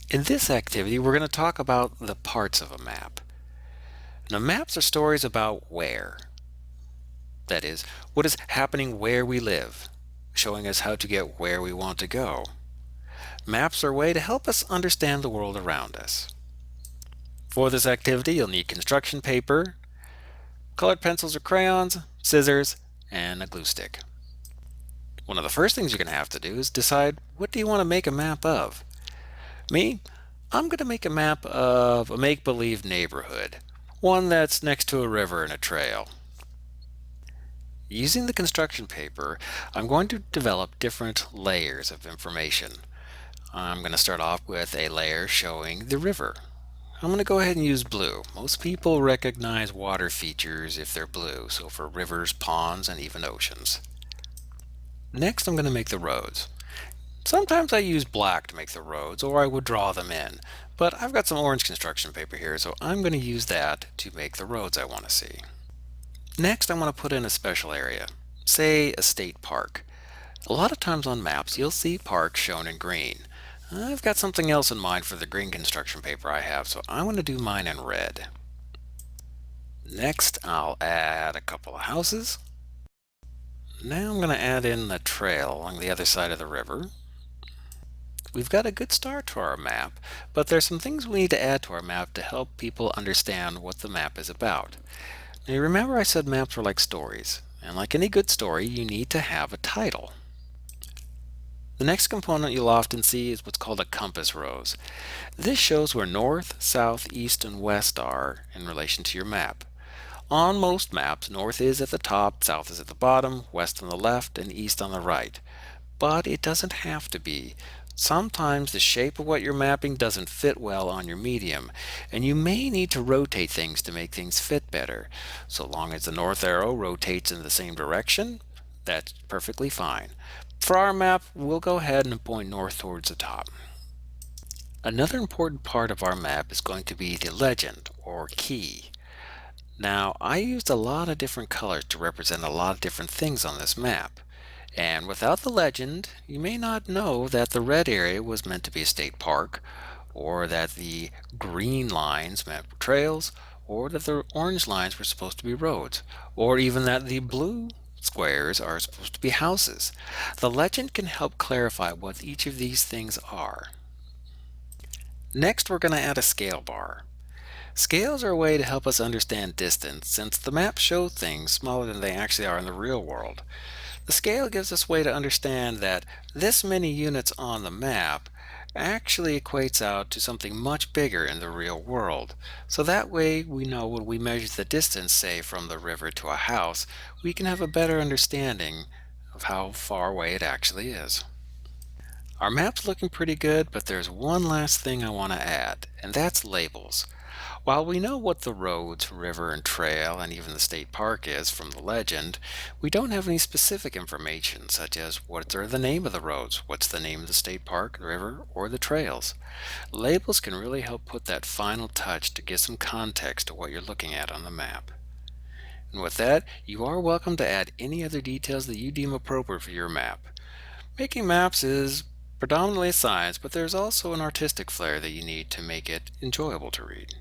In this activity, we're going to talk about the parts of a map. Now, maps are stories about where. That is, what is happening where we live, showing us how to get where we want to go. Maps are a way to help us understand the world around us. For this activity, you'll need construction paper, colored pencils or crayons, scissors, and a glue stick. One of the first things you're going to have to do is decide what do you want to make a map of. Me, I'm going to make a map of a make-believe neighborhood, one that's next to a river and a trail. Using the construction paper, I'm going to develop different layers of information. I'm going to start off with a layer showing the river. I'm going to go ahead and use blue. Most people recognize water features if they're blue, so for rivers, ponds, and even oceans. Next, I'm going to make the roads. Sometimes I use black to make the roads, or I would draw them in, but I've got some orange construction paper here, so I'm going to use that to make the roads I want to see. Next, I want to put in a special area, say a state park. A lot of times on maps, you'll see parks shown in green. I've got something else in mind for the green construction paper I have, so I'm going to do mine in red. Next, I'll add a couple of houses. Now I'm going to add in the trail along the other side of the river. We've got a good start to our map, but there's some things we need to add to our map to help people understand what the map is about. Now, you remember I said maps are like stories, and like any good story, you need to have a title. The next component you'll often see is what's called a compass rose. This shows where north, south, east, and west are in relation to your map. On most maps, north is at the top, south is at the bottom, west on the left, and east on the right. But it doesn't have to be. Sometimes the shape of what you're mapping doesn't fit well on your medium, and you may need to rotate things to make things fit better. So long as the north arrow rotates in the same direction, that's perfectly fine. For our map, we'll go ahead and point north towards the top. Another important part of our map is going to be the legend, or key. Now, I used a lot of different colors to represent a lot of different things on this map. And without the legend, you may not know that the red area was meant to be a state park, or that the green lines meant trails, or that the orange lines were supposed to be roads, or even that the blue squares are supposed to be houses. The legend can help clarify what each of these things are. Next, we're going to add a scale bar. Scales are a way to help us understand distance, since the maps show things smaller than they actually are in the real world. The scale gives us a way to understand that this many units on the map actually equates out to something much bigger in the real world. So that way we know when we measure the distance, say from the river to a house, we can have a better understanding of how far away it actually is. Our map's looking pretty good, but there's one last thing I want to add, and that's labels. While we know what the roads, river, and trail, and even the state park is from the legend, we don't have any specific information such as what are the name of the roads, what's the name of the state park, the river, or the trails. Labels can really help put that final touch to give some context to what you're looking at on the map. And with that, you are welcome to add any other details that you deem appropriate for your map. Making maps is predominantly a science, but there's also an artistic flair that you need to make it enjoyable to read.